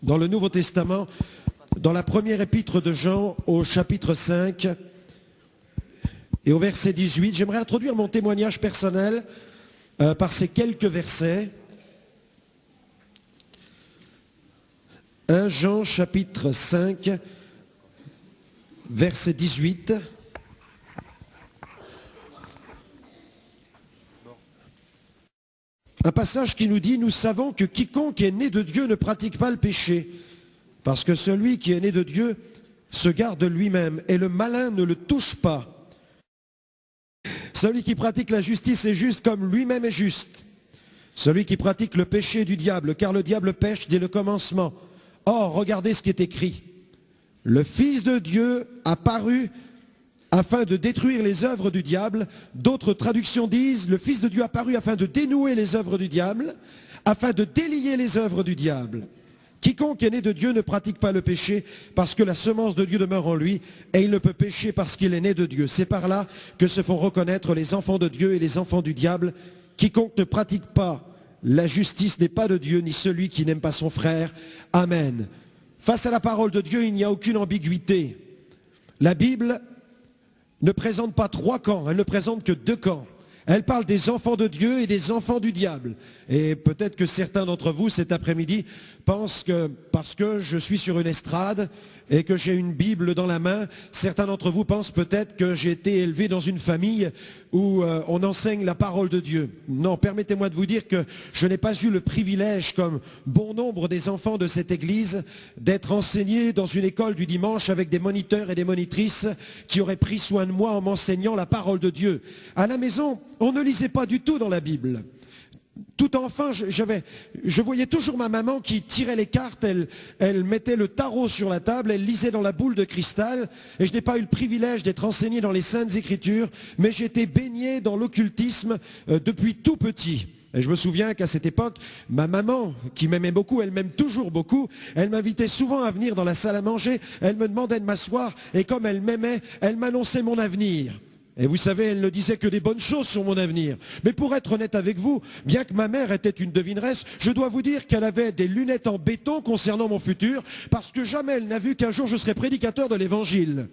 dans le Nouveau Testament, dans la première épître de Jean, au chapitre 5 et au verset 18. J'aimerais introduire mon témoignage personnel par ces quelques versets. 1 Jean, chapitre 5, verset 18. Un passage qui nous dit « Nous savons que quiconque est né de Dieu ne pratique pas le péché, parce que celui qui est né de Dieu se garde lui-même, et le malin ne le touche pas. Celui qui pratique la justice est juste comme lui-même est juste. Celui qui pratique le péché est du diable, car le diable pêche dès le commencement. Or, regardez ce qui est écrit. Le Fils de Dieu a paru afin de détruire les œuvres du diable. D'autres traductions disent, le Fils de Dieu a paru afin de dénouer les œuvres du diable, afin de délier les œuvres du diable. Quiconque est né de Dieu ne pratique pas le péché, parce que la semence de Dieu demeure en lui, et il ne peut pécher parce qu'il est né de Dieu. C'est par là que se font reconnaître les enfants de Dieu et les enfants du diable. Quiconque ne pratique pas la justice n'est pas de Dieu, ni celui qui n'aime pas son frère. Amen. Face à la parole de Dieu, il n'y a aucune ambiguïté. La Bible ne présente pas trois camps, elle ne présente que deux camps. Elle parle des enfants de Dieu et des enfants du diable. Et peut-être que certains d'entre vous, cet après-midi, pensent que parce que je suis sur une estrade et que j'ai une Bible dans la main, certains d'entre vous pensent peut-être que j'ai été élevé dans une famille où on enseigne la parole de Dieu. Non, permettez-moi de vous dire que je n'ai pas eu le privilège, comme bon nombre des enfants de cette église, d'être enseigné dans une école du dimanche avec des moniteurs et des monitrices qui auraient pris soin de moi en m'enseignant la parole de Dieu. À la maison, on ne lisait pas du tout dans la Bible. Tout enfant, je voyais toujours ma maman qui tirait les cartes, elle mettait le tarot sur la table, elle lisait dans la boule de cristal, et je n'ai pas eu le privilège d'être enseigné dans les Saintes Écritures, mais j'étais baigné dans l'occultisme depuis tout petit. Et je me souviens qu'à cette époque, ma maman, qui m'aimait beaucoup, elle m'aime toujours beaucoup, elle m'invitait souvent à venir dans la salle à manger, elle me demandait de m'asseoir, et comme elle m'aimait, elle m'annonçait mon avenir. Et vous savez, elle ne disait que des bonnes choses sur mon avenir. Mais pour être honnête avec vous, bien que ma mère était une devineresse, je dois vous dire qu'elle avait des lunettes en béton concernant mon futur, parce que jamais elle n'a vu qu'un jour je serais prédicateur de l'Évangile.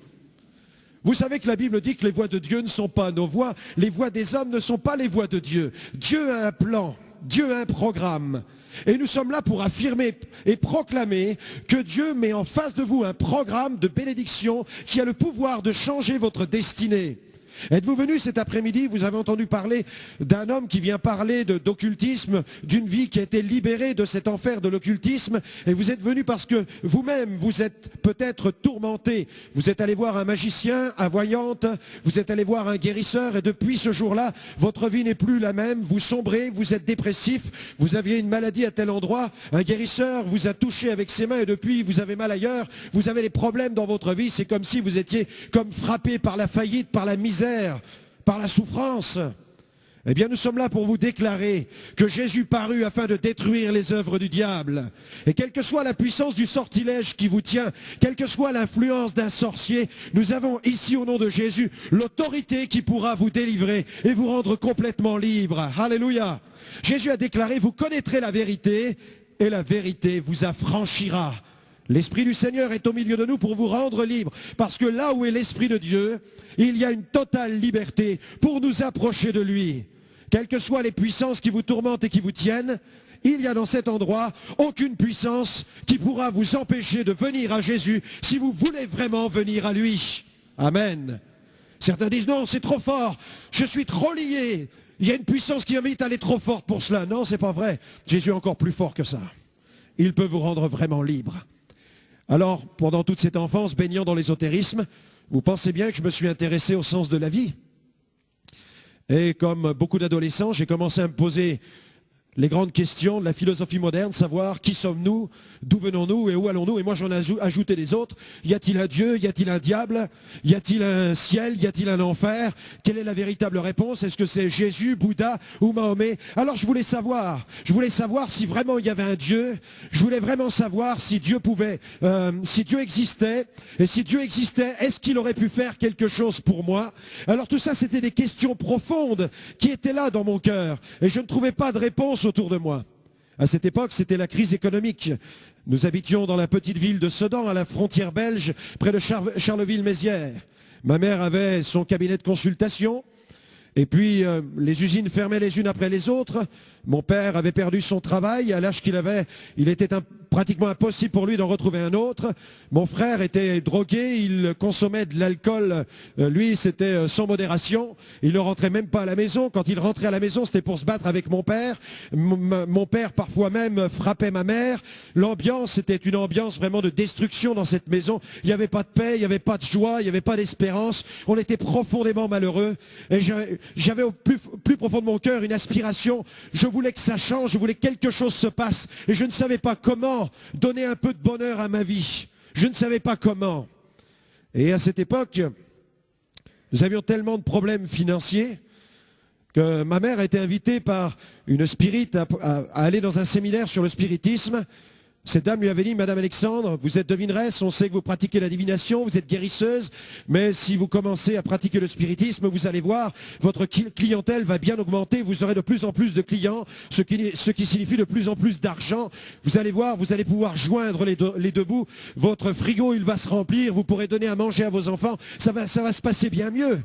Vous savez que la Bible dit que les voies de Dieu ne sont pas nos voies, les voies des hommes ne sont pas les voies de Dieu. Dieu a un plan, Dieu a un programme. Et nous sommes là pour affirmer et proclamer que Dieu met en face de vous un programme de bénédiction qui a le pouvoir de changer votre destinée. Êtes-vous venu cet après-midi, vous avez entendu parler d'un homme qui vient parler d'occultisme, d'une vie qui a été libérée de cet enfer de l'occultisme, et vous êtes venu parce que vous-même, vous êtes peut-être tourmenté. Vous êtes allé voir un magicien, un voyante, vous êtes allé voir un guérisseur, et depuis ce jour-là, votre vie n'est plus la même, vous sombrez, vous êtes dépressif, vous aviez une maladie à tel endroit, un guérisseur vous a touché avec ses mains, et depuis, vous avez mal ailleurs, vous avez des problèmes dans votre vie, c'est comme si vous étiez comme frappé par la faillite, par la misère, par la souffrance. Eh bien, nous sommes là pour vous déclarer que Jésus parut afin de détruire les œuvres du diable. Et quelle que soit la puissance du sortilège qui vous tient, quelle que soit l'influence d'un sorcier, nous avons ici au nom de Jésus l'autorité qui pourra vous délivrer et vous rendre complètement libre. Alléluia. Jésus a déclaré, vous connaîtrez la vérité et la vérité vous affranchira. L'Esprit du Seigneur est au milieu de nous pour vous rendre libre, parce que là où est l'Esprit de Dieu, il y a une totale liberté pour nous approcher de lui. Quelles que soient les puissances qui vous tourmentent et qui vous tiennent, il y a dans cet endroit aucune puissance qui pourra vous empêcher de venir à Jésus si vous voulez vraiment venir à lui. Amen. Certains disent non, c'est trop fort, je suis trop lié, il y a une puissance qui m'invite à aller trop forte pour cela. Non, c'est pas vrai, Jésus est encore plus fort que ça. Il peut vous rendre vraiment libre. Alors, pendant toute cette enfance, baignant dans l'ésotérisme, vous pensez bien que je me suis intéressé au sens de la vie. Et comme beaucoup d'adolescents, j'ai commencé à me poser les grandes questions de la philosophie moderne, savoir qui sommes-nous, d'où venons-nous et où allons-nous. Et moi j'en ai ajouté les autres. Y a-t-il un Dieu? Y a-t-il un diable? Y a-t-il un ciel? Y a-t-il un enfer? Quelle est la véritable réponse? Est-ce que c'est Jésus, Bouddha ou Mahomet? Alors je voulais savoir si vraiment il y avait un Dieu. Je voulais vraiment savoir si Dieu pouvait, si Dieu existait. Et si Dieu existait, est-ce qu'il aurait pu faire quelque chose pour moi? Alors tout ça, c'était des questions profondes qui étaient là dans mon cœur. Et je ne trouvais pas de réponse autour de moi. À cette époque, c'était la crise économique. Nous habitions dans la petite ville de Sedan, à la frontière belge, près de Charleville-Mézières. Ma mère avait son cabinet de consultation. Et puis, les usines fermaient les unes après les autres. Mon père avait perdu son travail. À l'âge qu'il avait, il était pratiquement impossible pour lui d'en retrouver un autre. Mon frère était drogué, il consommait de l'alcool. Lui, c'était sans modération. Il ne rentrait même pas à la maison. Quand il rentrait à la maison, c'était pour se battre avec mon père. Mon père, parfois même, frappait ma mère. L'ambiance, c'était une ambiance vraiment de destruction dans cette maison. Il n'y avait pas de paix, il n'y avait pas de joie, il n'y avait pas d'espérance. On était profondément malheureux. Et j'avais au plus profond de mon cœur une aspiration. Je voulais que ça change, je voulais que quelque chose se passe. Et je ne savais pas comment donner un peu de bonheur à ma vie. Je ne savais pas comment. Et à cette époque, nous avions tellement de problèmes financiers que ma mère a été invitée par une spirite à aller dans un séminaire sur le spiritisme. Cette dame lui avait dit, Madame Alexandre, vous êtes devineresse, on sait que vous pratiquez la divination, vous êtes guérisseuse, mais si vous commencez à pratiquer le spiritisme, vous allez voir, votre clientèle va bien augmenter, vous aurez de plus en plus de clients, ce qui signifie de plus en plus d'argent. Vous allez voir, vous allez pouvoir joindre les deux bouts, votre frigo, il va se remplir, vous pourrez donner à manger à vos enfants, ça va se passer bien mieux.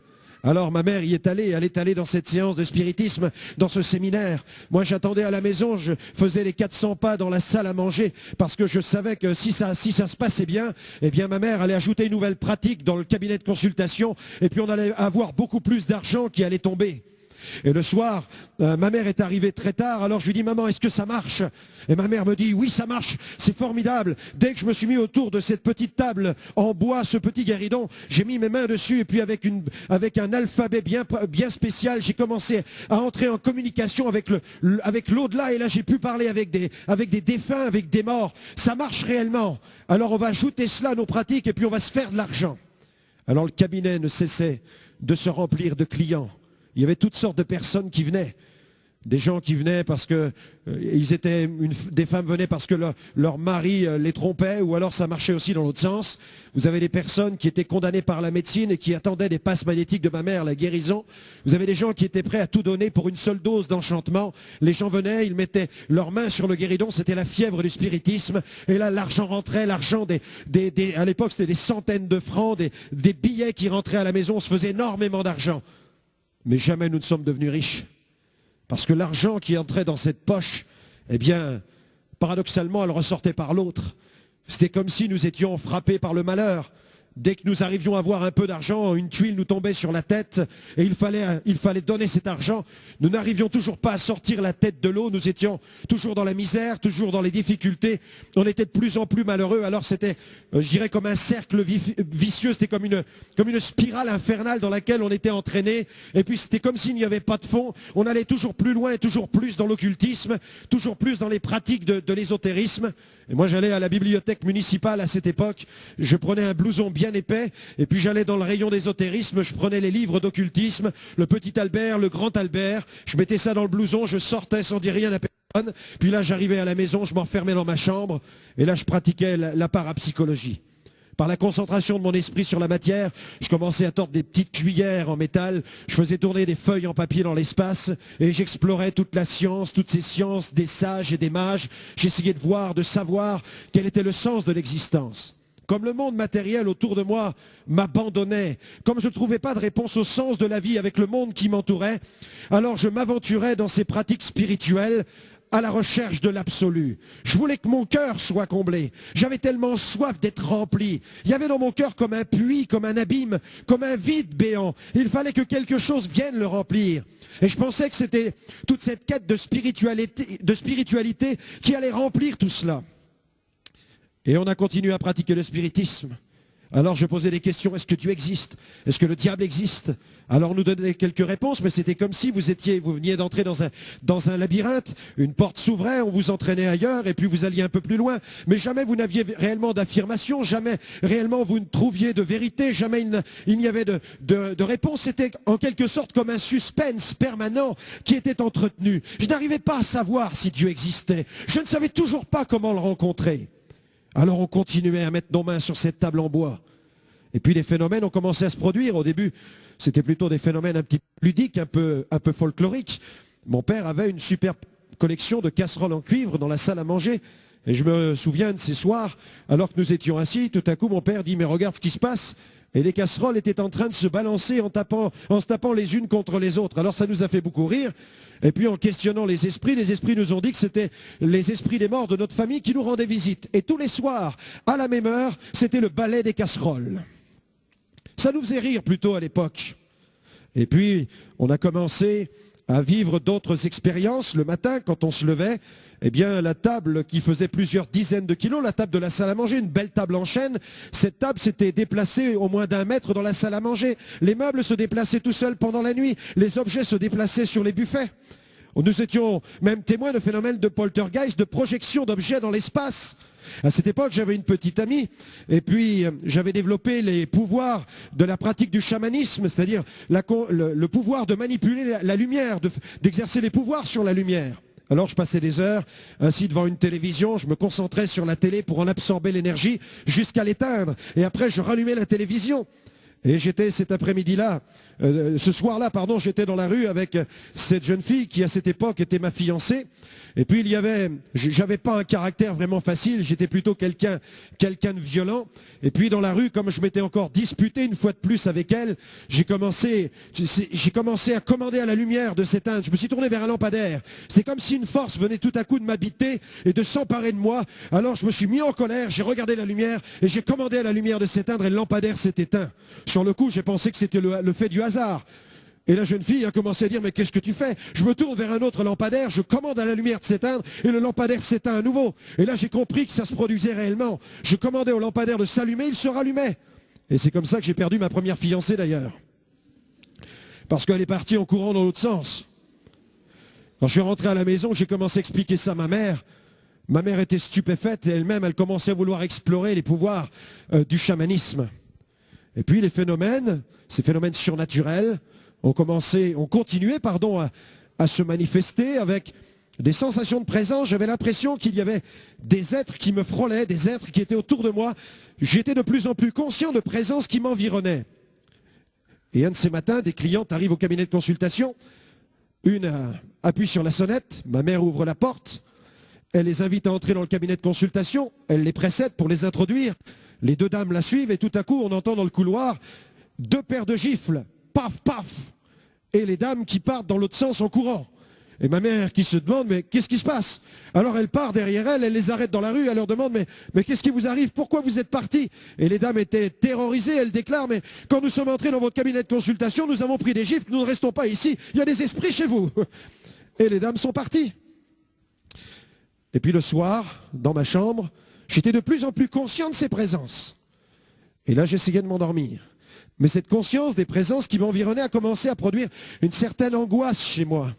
Alors ma mère y est allée, elle est allée dans cette séance de spiritisme, dans ce séminaire. Moi j'attendais à la maison, je faisais les 400 pas dans la salle à manger, parce que je savais que si ça se passait bien, eh bien ma mère allait ajouter une nouvelle pratique dans le cabinet de consultation, et puis on allait avoir beaucoup plus d'argent qui allait tomber. Et le soir, ma mère est arrivée très tard, alors je lui dis, maman, est-ce que ça marche? Et ma mère me dit, oui, ça marche, c'est formidable. Dès que je me suis mis autour de cette petite table en bois, ce petit guéridon, j'ai mis mes mains dessus, et puis avec un alphabet bien spécial, j'ai commencé à entrer en communication avec l'au-delà, et là j'ai pu parler avec des défunts, avec des morts. Ça marche réellement. Alors on va ajouter cela à nos pratiques, et puis on va se faire de l'argent. Alors le cabinet ne cessait de se remplir de clients. Il y avait toutes sortes de personnes qui venaient. Des gens qui venaient parce que des femmes venaient parce que leur mari les trompait, ou alors ça marchait aussi dans l'autre sens. Vous avez des personnes qui étaient condamnées par la médecine et qui attendaient des passes magnétiques de ma mère, la guérison. Vous avez des gens qui étaient prêts à tout donner pour une seule dose d'enchantement. Les gens venaient, ils mettaient leurs mains sur le guéridon, c'était la fièvre du spiritisme. Et là, l'argent rentrait, l'argent à l'époque, c'était des centaines de francs, des billets qui rentraient à la maison, on se faisait énormément d'argent. Mais jamais nous ne sommes devenus riches. Parce que l'argent qui entrait dans cette poche, eh bien, paradoxalement, elle ressortait par l'autre. C'était comme si nous étions frappés par le malheur. Dès que nous arrivions à avoir un peu d'argent, une tuile nous tombait sur la tête et il fallait donner cet argent. Nous n'arrivions toujours pas à sortir la tête de l'eau. Nous étions toujours dans la misère, toujours dans les difficultés. On était de plus en plus malheureux. Alors c'était, je dirais, comme un cercle vicieux. C'était comme une spirale infernale dans laquelle on était entraîné. Et puis c'était comme s'il n'y avait pas de fond. On allait toujours plus loin et toujours plus dans l'occultisme, toujours plus dans les pratiques de l'ésotérisme. Et moi j'allais à la bibliothèque municipale à cette époque. Je prenais un blouson bien épais, et puis j'allais dans le rayon d'ésotérisme, je prenais les livres d'occultisme, le petit Albert, le grand Albert, je mettais ça dans le blouson, je sortais sans dire rien à personne, puis là j'arrivais à la maison, je m'enfermais dans ma chambre, et là je pratiquais la parapsychologie. Par la concentration de mon esprit sur la matière, je commençais à tordre des petites cuillères en métal, je faisais tourner des feuilles en papier dans l'espace, et j'explorais toute la science, toutes ces sciences des sages et des mages, j'essayais de voir, de savoir quel était le sens de l'existence. Comme le monde matériel autour de moi m'abandonnait, comme je ne trouvais pas de réponse au sens de la vie avec le monde qui m'entourait, alors je m'aventurais dans ces pratiques spirituelles à la recherche de l'absolu. Je voulais que mon cœur soit comblé. J'avais tellement soif d'être rempli. Il y avait dans mon cœur comme un puits, comme un abîme, comme un vide béant. Il fallait que quelque chose vienne le remplir. Et je pensais que c'était toute cette quête de spiritualité qui allait remplir tout cela. Et on a continué à pratiquer le spiritisme. Alors je posais des questions, est-ce que Dieu existe? Est-ce que le diable existe? Alors on nous donnait quelques réponses, mais c'était comme si vous veniez d'entrer dans un labyrinthe, une porte s'ouvrait, on vous entraînait ailleurs, et puis vous alliez un peu plus loin. Mais jamais vous n'aviez réellement d'affirmation, jamais réellement vous ne trouviez de vérité, jamais il n'y avait de réponse. C'était en quelque sorte comme un suspense permanent qui était entretenu. Je n'arrivais pas à savoir si Dieu existait. Je ne savais toujours pas comment le rencontrer. Alors on continuait à mettre nos mains sur cette table en bois. Et puis les phénomènes ont commencé à se produire. Au début, c'était plutôt des phénomènes un petit peu ludiques, un peu folkloriques. Mon père avait une super collection de casseroles en cuivre dans la salle à manger. Et je me souviens de ces soirs, alors que nous étions assis, tout à coup mon père dit « Mais regarde ce qui se passe !» Et les casseroles étaient en train de se balancer en se tapant les unes contre les autres. Alors ça nous a fait beaucoup rire. Et puis en questionnant les esprits nous ont dit que c'était les esprits des morts de notre famille qui nous rendaient visite. Et tous les soirs, à la même heure, c'était le balai des casseroles. Ça nous faisait rire plutôt à l'époque. Et puis on a commencé à vivre d'autres expériences. Le matin, quand on se levait, eh bien, la table qui faisait plusieurs dizaines de kilos, la table de la salle à manger, une belle table en chêne, cette table s'était déplacée au moins d'1 mètre dans la salle à manger. Les meubles se déplaçaient tout seuls pendant la nuit. Les objets se déplaçaient sur les buffets. Nous étions même témoins de phénomènes de poltergeist, de projection d'objets dans l'espace. À cette époque, j'avais une petite amie, et puis j'avais développé les pouvoirs de la pratique du chamanisme, c'est-à-dire le pouvoir de manipuler la lumière, d'exercer les pouvoirs sur la lumière. Alors je passais des heures ainsi devant une télévision, je me concentrais sur la télé pour en absorber l'énergie jusqu'à l'éteindre. Et après je rallumais la télévision. Et j'étais cet après-midi-là, ce soir-là, pardon, j'étais dans la rue avec cette jeune fille qui à cette époque était ma fiancée. Et puis j'avais pas un caractère vraiment facile, j'étais plutôt quelqu'un de violent. Et puis dans la rue, comme je m'étais encore disputé une fois de plus avec elle, j'ai commencé à commander à la lumière de s'éteindre. Je me suis tourné vers un lampadaire. C'est comme si une force venait tout à coup de m'habiter et de s'emparer de moi. Alors je me suis mis en colère, j'ai regardé la lumière et j'ai commandé à la lumière de s'éteindre et le lampadaire s'est éteint. Sur le coup, j'ai pensé que c'était le fait du hasard. Et la jeune fille a commencé à dire « Mais qu'est-ce que tu fais ?» Je me tourne vers un autre lampadaire, je commande à la lumière de s'éteindre et le lampadaire s'éteint à nouveau. Et là, j'ai compris que ça se produisait réellement. Je commandais au lampadaire de s'allumer, il se rallumait. Et c'est comme ça que j'ai perdu ma première fiancée d'ailleurs. Parce qu'elle est partie en courant dans l'autre sens. Quand je suis rentré à la maison, j'ai commencé à expliquer ça à ma mère. Ma mère était stupéfaite et elle-même, elle commençait à vouloir explorer les pouvoirs du chamanisme. Et puis les phénomènes, ces phénomènes surnaturels, ont continué à se manifester avec des sensations de présence. J'avais l'impression qu'il y avait des êtres qui me frôlaient, des êtres qui étaient autour de moi. J'étais de plus en plus conscient de présence qui m'environnait. Et un de ces matins, des clientes arrivent au cabinet de consultation. Une appuie sur la sonnette, ma mère ouvre la porte. Elle les invite à entrer dans le cabinet de consultation. Elle les précède pour les introduire. Les 2 dames la suivent et tout à coup, on entend dans le couloir 2 paires de gifles. Paf, paf. Et les dames qui partent dans l'autre sens en courant. Et ma mère qui se demande, mais qu'est-ce qui se passe? Alors elle part derrière elle les arrête dans la rue, elle leur demande, mais qu'est-ce qui vous arrive? Pourquoi vous êtes partis? Et les dames étaient terrorisées, elles déclarent, mais quand nous sommes entrés dans votre cabinet de consultation, nous avons pris des gifles, nous ne restons pas ici, il y a des esprits chez vous. Et les dames sont parties. Et puis le soir, dans ma chambre, j'étais de plus en plus conscient de ces présences. Et là, j'essayais de m'endormir. Mais cette conscience des présences qui m'environnaient a commencé à produire une certaine angoisse chez moi.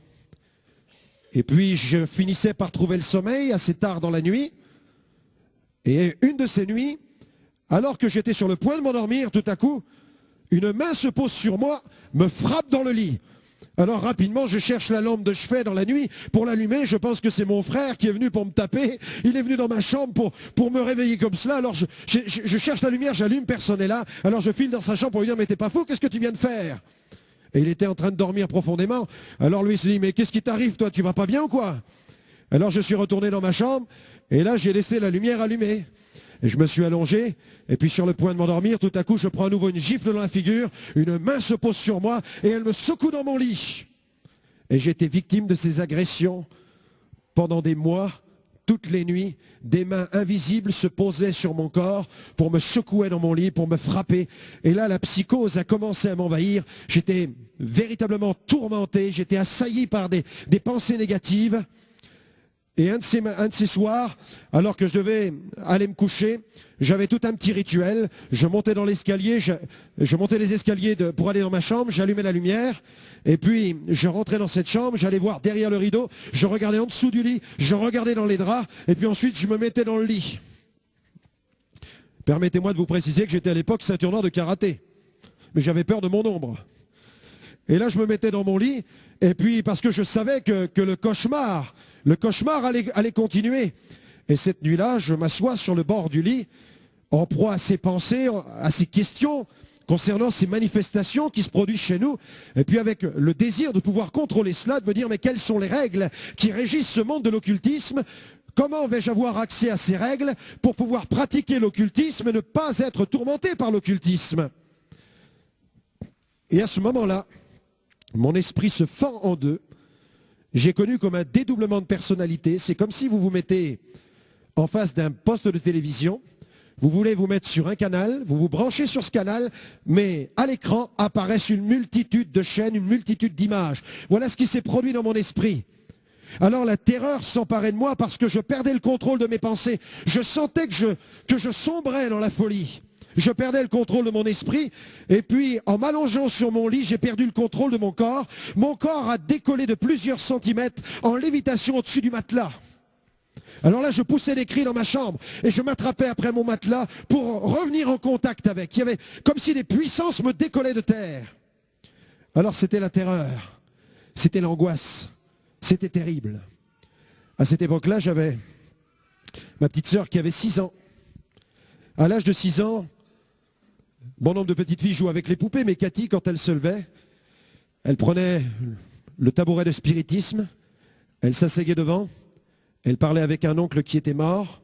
Et puis, je finissais par trouver le sommeil assez tard dans la nuit. Et une de ces nuits, alors que j'étais sur le point de m'endormir, tout à coup, une main se pose sur moi, me frappe dans le lit. Alors rapidement, je cherche la lampe de chevet dans la nuit pour l'allumer. Je pense que c'est mon frère qui est venu pour me taper. Il est venu dans ma chambre pour me réveiller comme cela. Alors je cherche la lumière, j'allume, personne n'est là. Alors je file dans sa chambre pour lui dire « Mais t'es pas fou, qu'est-ce que tu viens de faire ?» Et il était en train de dormir profondément. Alors lui il se dit « Mais qu'est-ce qui t'arrive toi, tu vas pas bien ou quoi ?» Alors je suis retourné dans ma chambre et là j'ai laissé la lumière allumée. Et je me suis allongé, et puis sur le point de m'endormir, tout à coup, je prends à nouveau une gifle dans la figure, une main se pose sur moi, et elle me secoue dans mon lit. Et j'ai été victime de ces agressions pendant des mois, toutes les nuits. Des mains invisibles se posaient sur mon corps pour me secouer dans mon lit, pour me frapper. Et là, la psychose a commencé à m'envahir. J'étais véritablement tourmenté, j'étais assailli par des pensées négatives. Et un de ces soirs, alors que je devais aller me coucher, j'avais tout un petit rituel. Je montais dans l'escalier, je montais les escaliers pour aller dans ma chambre, j'allumais la lumière, et puis je rentrais dans cette chambre, j'allais voir derrière le rideau, je regardais en dessous du lit, je regardais dans les draps, et puis ensuite je me mettais dans le lit. Permettez-moi de vous préciser que j'étais à l'époque ceinture noire de karaté, mais j'avais peur de mon ombre. Et là, je me mettais dans mon lit, et puis parce que je savais que le cauchemar allait continuer. Et cette nuit-là, je m'assois sur le bord du lit, en proie à ces pensées, à ces questions concernant ces manifestations qui se produisent chez nous, et puis avec le désir de pouvoir contrôler cela, de me dire mais quelles sont les règles qui régissent ce monde de l'occultisme? Comment vais-je avoir accès à ces règles pour pouvoir pratiquer l'occultisme et ne pas être tourmenté par l'occultisme? Et à ce moment-là, mon esprit se fend en deux. J'ai connu comme un dédoublement de personnalité. C'est comme si vous vous mettez en face d'un poste de télévision, vous voulez vous mettre sur un canal, vous vous branchez sur ce canal, mais à l'écran apparaissent une multitude de chaînes, une multitude d'images. Voilà ce qui s'est produit dans mon esprit. Alors la terreur s'emparait de moi parce que je perdais le contrôle de mes pensées. Je sentais que je sombrais dans la folie. Je perdais le contrôle de mon esprit, et puis en m'allongeant sur mon lit, j'ai perdu le contrôle de mon corps. Mon corps a décollé de plusieurs centimètres en lévitation au-dessus du matelas. Alors là, je poussais des cris dans ma chambre, et je m'attrapais après mon matelas pour revenir en contact avec. Il y avait comme si des puissances me décollaient de terre. Alors c'était la terreur, c'était l'angoisse, c'était terrible. À cette époque-là, j'avais ma petite sœur qui avait 6 ans. À l'âge de 6 ans, bon nombre de petites filles jouent avec les poupées, mais Cathy, quand elle se levait, elle prenait le tabouret de spiritisme, elle s'asseyait devant, elle parlait avec un oncle qui était mort.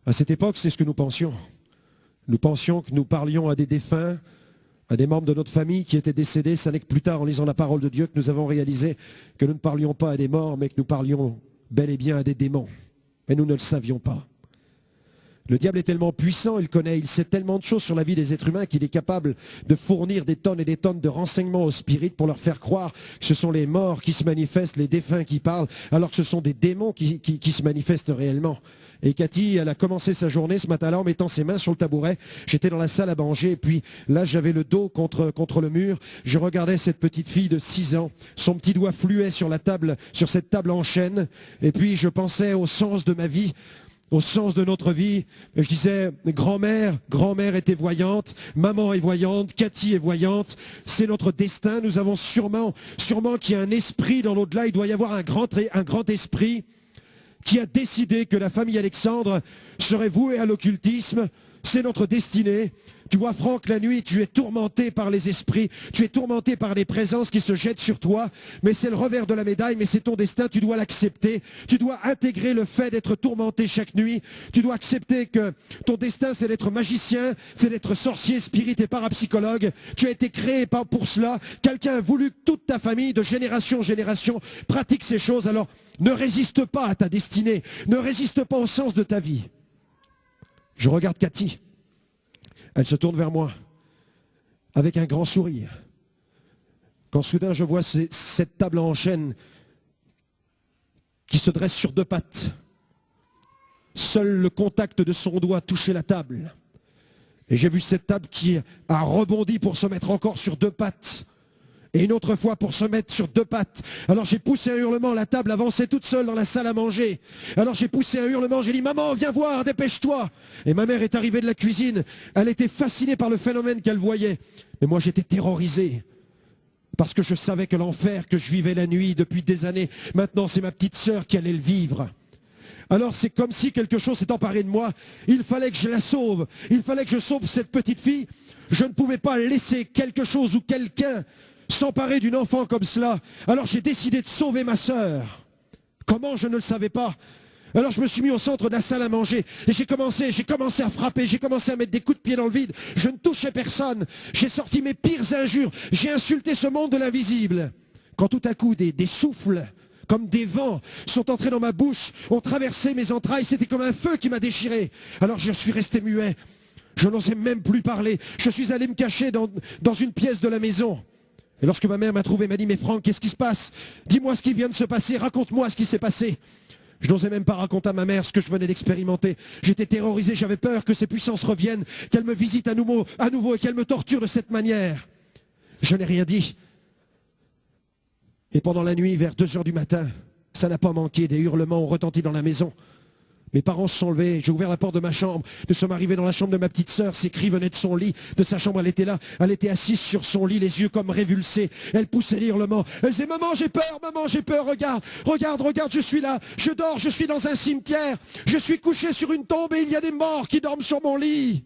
À cette époque, c'est ce que nous pensions. Nous pensions que nous parlions à des défunts, à des membres de notre famille qui étaient décédés. Ça n'est que plus tard, en lisant la parole de Dieu, que nous avons réalisé que nous ne parlions pas à des morts, mais que nous parlions bel et bien à des démons. Mais nous ne le savions pas. Le diable est tellement puissant, il sait tellement de choses sur la vie des êtres humains qu'il est capable de fournir des tonnes et des tonnes de renseignements aux spirites pour leur faire croire que ce sont les morts qui se manifestent, les défunts qui parlent, alors que ce sont des démons qui se manifestent réellement. Et Cathy, elle a commencé sa journée ce matin-là en mettant ses mains sur le tabouret. J'étais dans la salle à manger, et puis là j'avais le dos contre le mur. Je regardais cette petite fille de 6 ans. Son petit doigt fluait sur la table, sur cette table en chêne. Et puis je pensais au sens de ma vie, au sens de notre vie. Et je disais, grand-mère était voyante, maman est voyante, Cathy est voyante, c'est notre destin. Nous avons sûrement qu'il y a un esprit dans l'au-delà, il doit y avoir un grand esprit qui a décidé que la famille Alexandre serait vouée à l'occultisme. C'est notre destinée. Tu vois, Franck, la nuit, tu es tourmenté par les esprits, tu es tourmenté par les présences qui se jettent sur toi, mais c'est le revers de la médaille, mais c'est ton destin, tu dois l'accepter. Tu dois intégrer le fait d'être tourmenté chaque nuit. Tu dois accepter que ton destin, c'est d'être magicien, c'est d'être sorcier, spirit et parapsychologue. Tu as été créé pour cela. Quelqu'un a voulu que toute ta famille, de génération en génération, pratique ces choses. Alors, ne résiste pas à ta destinée, ne résiste pas au sens de ta vie. Je regarde Cathy. Elle se tourne vers moi avec un grand sourire. Quand soudain je vois cette table en chêne qui se dresse sur 2 pattes. Seul le contact de son doigt touchait la table. Et j'ai vu cette table qui a rebondi pour se mettre encore sur 2 pattes. Et une autre fois pour se mettre sur 2 pattes. Alors j'ai poussé un hurlement, la table avançait toute seule dans la salle à manger. Alors j'ai poussé un hurlement, j'ai dit « Maman, viens voir, dépêche-toi » Et ma mère est arrivée de la cuisine. Elle était fascinée par le phénomène qu'elle voyait. Mais moi j'étais terrorisé. Parce que je savais que l'enfer que je vivais la nuit depuis des années, maintenant c'est ma petite sœur qui allait le vivre. Alors c'est comme si quelque chose s'est emparé de moi. Il fallait que je la sauve. Il fallait que je sauve cette petite fille. Je ne pouvais pas laisser quelque chose ou quelqu'un s'emparer d'une enfant comme cela. Alors j'ai décidé de sauver ma sœur. Comment, je ne le savais pas. Alors je me suis mis au centre de la salle à manger et j'ai commencé à frapper, j'ai commencé à mettre des coups de pied dans le vide. Je ne touchais personne. J'ai sorti mes pires injures. J'ai insulté ce monde de l'invisible. Quand tout à coup des souffles, comme des vents, sont entrés dans ma bouche, ont traversé mes entrailles, c'était comme un feu qui m'a déchiré. Alors je suis resté muet. Je n'osais même plus parler. Je suis allé me cacher dans une pièce de la maison. Et lorsque ma mère m'a trouvé, elle m'a dit « Mais Franck, qu'est-ce qui se passe? Dis-moi ce qui vient de se passer, raconte-moi ce qui s'est passé. » Je n'osais même pas raconter à ma mère ce que je venais d'expérimenter. J'étais terrorisé, j'avais peur que ces puissances reviennent, qu'elles me visitent à nouveau et qu'elles me torturent de cette manière. Je n'ai rien dit. Et pendant la nuit, vers 2 heures du matin, ça n'a pas manqué, des hurlements ont retenti dans la maison. Mes parents se sont levés, j'ai ouvert la porte de ma chambre. Nous sommes arrivés dans la chambre de ma petite sœur. Ses cris venaient de son lit, de sa chambre. Elle était là, elle était assise sur son lit, les yeux comme révulsés. Elle poussait les hurlements. Elle disait « Maman, j'ai peur, regarde, je suis là, je dors, je suis dans un cimetière. Je suis couché sur une tombe et il y a des morts qui dorment sur mon lit. »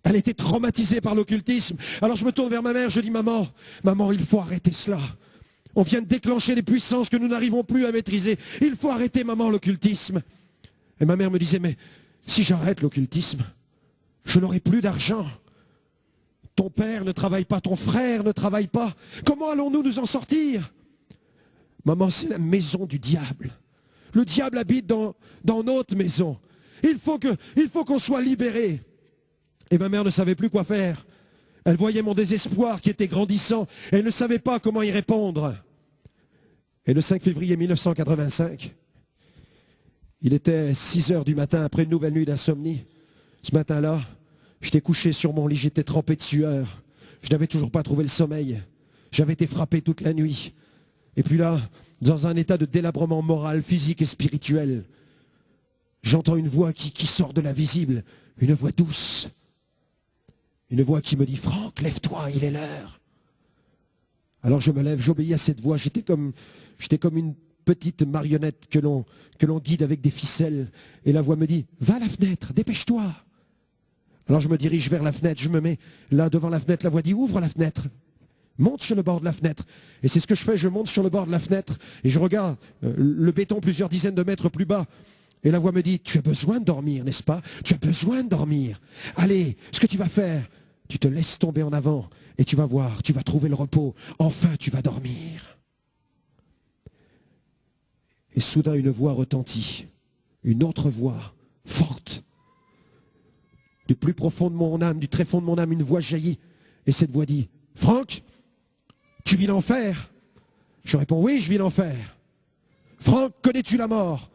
Elle était traumatisée par l'occultisme. Alors je me tourne vers ma mère, je dis, maman, maman, il faut arrêter cela. On vient de déclencher des puissances que nous n'arrivons plus à maîtriser. Il faut arrêter, maman, l'occultisme. Et ma mère me disait, mais si j'arrête l'occultisme, je n'aurai plus d'argent. Ton père ne travaille pas, ton frère ne travaille pas. Comment allons-nous nous en sortir? Maman, c'est la maison du diable. Le diable habite dans notre maison. Il faut qu'on soit libérés. Et ma mère ne savait plus quoi faire. Elle voyait mon désespoir qui était grandissant et elle ne savait pas comment y répondre. Et le 5 février 1985, il était 6 heures du matin après une nouvelle nuit d'insomnie. Ce matin-là, j'étais couché sur mon lit, j'étais trempé de sueur. Je n'avais toujours pas trouvé le sommeil. J'avais été frappé toute la nuit. Et puis là, dans un état de délabrement moral, physique et spirituel, j'entends une voix qui sort de l'invisible, une voix douce. Une voix qui me dit, Franck, lève-toi, il est l'heure. Alors je me lève, j'obéis à cette voix. J'étais comme une petite marionnette que l'on guide avec des ficelles. Et la voix me dit, va à la fenêtre, dépêche-toi. Alors je me dirige vers la fenêtre, je me mets là devant la fenêtre. La voix dit, ouvre la fenêtre, monte sur le bord de la fenêtre. Et c'est ce que je fais, je monte sur le bord de la fenêtre et je regarde le béton plusieurs dizaines de mètres plus bas. Et la voix me dit, tu as besoin de dormir, n'est-ce pas? Tu as besoin de dormir. Allez, ce que tu vas faire, tu te laisses tomber en avant et tu vas voir, tu vas trouver le repos. Enfin, tu vas dormir. Et soudain, une voix retentit. Une autre voix, forte. Du plus profond de mon âme, du très fond de mon âme, une voix jaillit. Et cette voix dit, Franck, tu vis l'enfer? Je réponds, oui, je vis l'enfer. Franck, connais-tu la mort?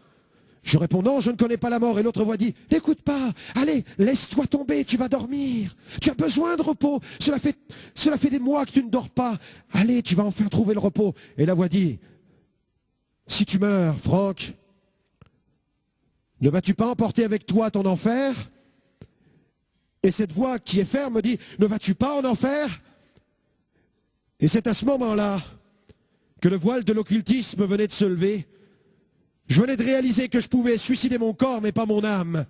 Je réponds, non, je ne connais pas la mort. Et l'autre voix dit, n'écoute pas, allez, laisse-toi tomber, tu vas dormir. Tu as besoin de repos. Cela fait des mois que tu ne dors pas. Allez, tu vas enfin trouver le repos. Et la voix dit, si tu meurs, Franck, ne vas-tu pas emporter avec toi ton enfer? Et cette voix qui est ferme me dit, ne vas-tu pas en enfer? Et c'est à ce moment-là que le voile de l'occultisme venait de se lever. Je venais de réaliser que je pouvais suicider mon corps, mais pas mon âme.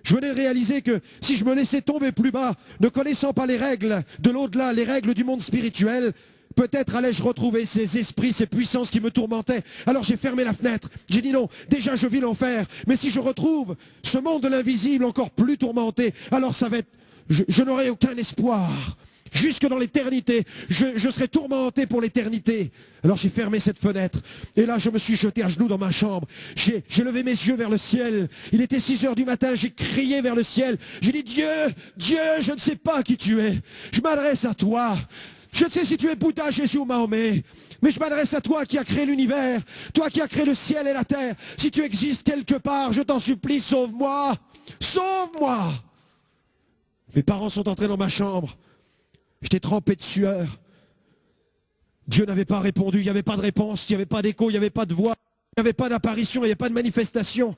Je venais de réaliser que si je me laissais tomber plus bas, ne connaissant pas les règles de l'au-delà, les règles du monde spirituel, peut-être allais-je retrouver ces esprits, ces puissances qui me tourmentaient. Alors j'ai fermé la fenêtre. J'ai dit non, déjà je vis l'enfer. Mais si je retrouve ce monde de l'invisible encore plus tourmenté, alors ça va être... Je n'aurai aucun espoir. Jusque dans l'éternité, je serai tourmenté pour l'éternité. Alors j'ai fermé cette fenêtre. Et là, je me suis jeté à genoux dans ma chambre. J'ai levé mes yeux vers le ciel. Il était 6 heures du matin, j'ai crié vers le ciel. J'ai dit, Dieu, Dieu, je ne sais pas qui tu es. Je m'adresse à toi. Je ne sais si tu es Bouddha, Jésus ou Mahomet. Mais je m'adresse à toi qui as créé l'univers. Toi qui as créé le ciel et la terre. Si tu existes quelque part, je t'en supplie, sauve-moi. Sauve-moi. Mes parents sont entrés dans ma chambre. J'étais trempé de sueur. Dieu n'avait pas répondu, il n'y avait pas de réponse, il n'y avait pas d'écho, il n'y avait pas de voix, il n'y avait pas d'apparition, il n'y avait pas de manifestation.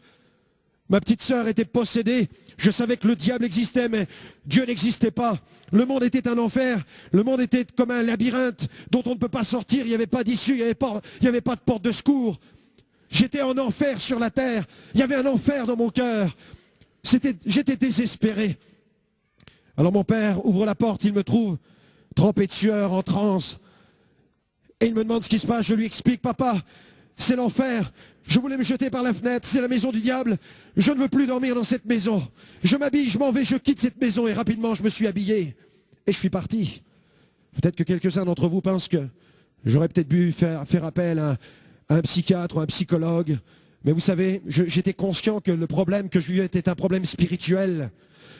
Ma petite sœur était possédée, je savais que le diable existait, mais Dieu n'existait pas. Le monde était un enfer, le monde était comme un labyrinthe dont on ne peut pas sortir, il n'y avait pas d'issue, il n'y avait pas de porte de secours. J'étais en enfer sur la terre, il y avait un enfer dans mon cœur. J'étais désespéré. Alors mon père ouvre la porte, il me trouve trempé de sueur, en transe. Et il me demande ce qui se passe, je lui explique, papa, c'est l'enfer. Je voulais me jeter par la fenêtre, c'est la maison du diable. Je ne veux plus dormir dans cette maison. Je m'habille, je m'en vais, je quitte cette maison. Et rapidement, je me suis habillé. Et je suis parti. Peut-être que quelques-uns d'entre vous pensent que j'aurais peut-être dû faire appel à un psychiatre ou un psychologue. Mais vous savez, j'étais conscient que le problème que je vivais était un problème spirituel.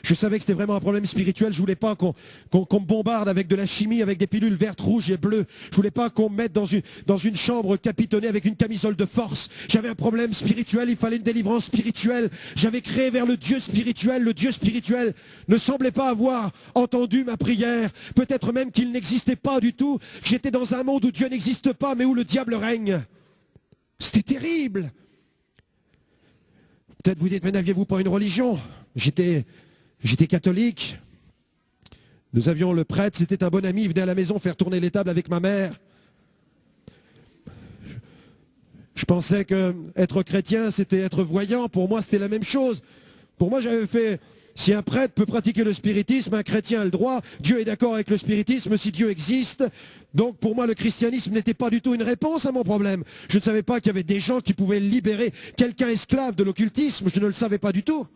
Je savais que c'était vraiment un problème spirituel. Je voulais pas qu'on me bombarde avec de la chimie, avec des pilules vertes, rouges et bleues. Je voulais pas qu'on me mette dans une chambre capitonnée avec une camisole de force. J'avais un problème spirituel, il fallait une délivrance spirituelle. J'avais créé vers le Dieu spirituel. Le Dieu spirituel ne semblait pas avoir entendu ma prière. Peut-être même qu'il n'existait pas du tout. J'étais dans un monde où Dieu n'existe pas, mais où le diable règne. C'était terrible. Peut-être vous dites, mais n'aviez-vous pas une religion? J'étais catholique. Nous avions le prêtre, c'était un bon ami, il venait à la maison faire tourner les tables avec ma mère. Je pensais que être chrétien, c'était être voyant. Pour moi, c'était la même chose. Pour moi, j'avais fait Si un prêtre peut pratiquer le spiritisme, un chrétien a le droit. Dieu est d'accord avec le spiritisme si Dieu existe. Donc pour moi, le christianisme n'était pas du tout une réponse à mon problème. Je ne savais pas qu'il y avait des gens qui pouvaient libérer quelqu'un esclave de l'occultisme. Je ne le savais pas du tout.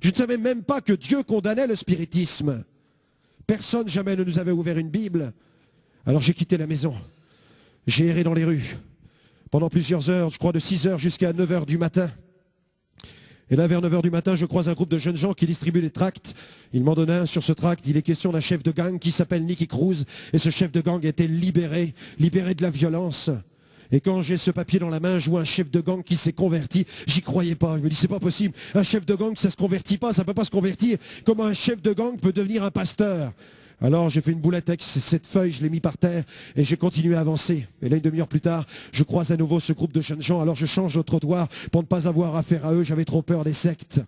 Je ne savais même pas que Dieu condamnait le spiritisme. Personne jamais ne nous avait ouvert une Bible. Alors j'ai quitté la maison. J'ai erré dans les rues pendant plusieurs heures, je crois de 6 heures jusqu'à 9 heures du matin. Et là, vers 9 heures du matin, je croise un groupe de jeunes gens qui distribuent des tracts. Ils m'en donnent un sur ce tract. Il est question d'un chef de gang qui s'appelle Nicky Cruz. Et ce chef de gang a été libéré de la violence. Et quand j'ai ce papier dans la main, je vois un chef de gang qui s'est converti. J'y croyais pas. Je me dis, c'est pas possible. Un chef de gang, ça se convertit pas, ça peut pas se convertir. Comment un chef de gang peut devenir un pasteur? Alors j'ai fait une boulette avec cette feuille, je l'ai mis par terre et j'ai continué à avancer. Et là, une demi-heure plus tard, je croise à nouveau ce groupe de jeunes gens. Alors je change de trottoir pour ne pas avoir affaire à eux. J'avais trop peur des sectes.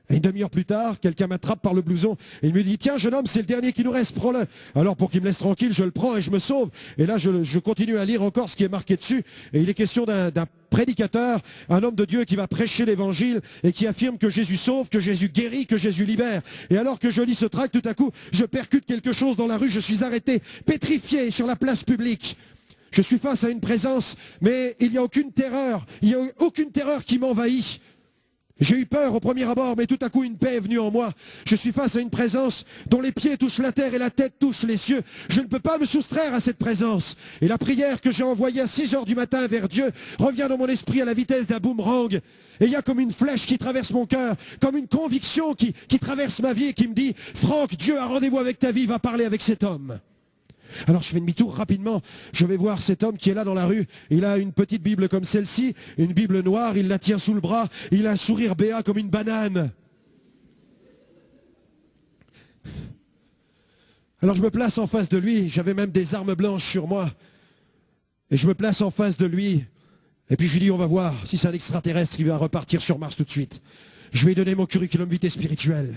Et une demi-heure plus tard, quelqu'un m'attrape par le blouson et il me dit, tiens jeune homme, c'est le dernier qui nous reste, prends-le. Alors pour qu'il me laisse tranquille, je le prends et je me sauve. Et là, je continue à lire encore ce qui est marqué dessus. Et il est question d'un prédicateur, un homme de Dieu qui va prêcher l'évangile et qui affirme que Jésus sauve, que Jésus guérit, que Jésus libère. Et alors que je lis ce tract, tout à coup, je percute quelque chose dans la rue, je suis arrêté, pétrifié sur la place publique. Je suis face à une présence, mais il n'y a aucune terreur, il n'y a aucune terreur qui m'envahit. J'ai eu peur au premier abord, mais tout à coup une paix est venue en moi. Je suis face à une présence dont les pieds touchent la terre et la tête touche les cieux. Je ne peux pas me soustraire à cette présence. Et la prière que j'ai envoyée à 6 heures du matin vers Dieu revient dans mon esprit à la vitesse d'un boomerang. Et il y a comme une flèche qui traverse mon cœur, comme une conviction qui traverse ma vie et qui me dit, Franck, Dieu a rendez-vous avec ta vie, va parler avec cet homme. Alors je fais demi-tour rapidement, je vais voir cet homme qui est là dans la rue, il a une petite Bible comme celle-ci, une Bible noire, il la tient sous le bras, il a un sourire béat comme une banane. Alors je me place en face de lui, j'avais même des armes blanches sur moi, et je me place en face de lui, et puis je lui dis on va voir si c'est un extraterrestre qui va repartir sur Mars tout de suite. Je lui ai donné mon curriculum vitae spirituel.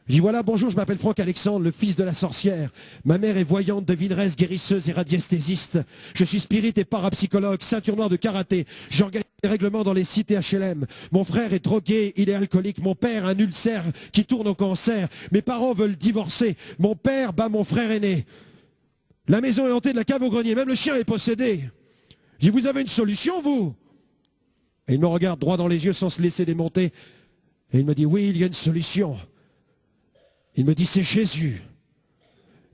Je dis voilà, bonjour, je m'appelle Franck Alexandre, le fils de la sorcière. Ma mère est voyante, devineresse, guérisseuse et radiesthésiste. Je suis spirit et parapsychologue, ceinture noire de karaté. J'organise des règlements dans les cités HLM. Mon frère est drogué, il est alcoolique. Mon père a un ulcère qui tourne au cancer. Mes parents veulent divorcer. Mon père bat mon frère aîné. La maison est hantée de la cave au grenier, même le chien est possédé. Je dis vous avez une solution, vous? Et il me regarde droit dans les yeux sans se laisser démonter. Et il me dit oui, il y a une solution. Il me dit, c'est Jésus.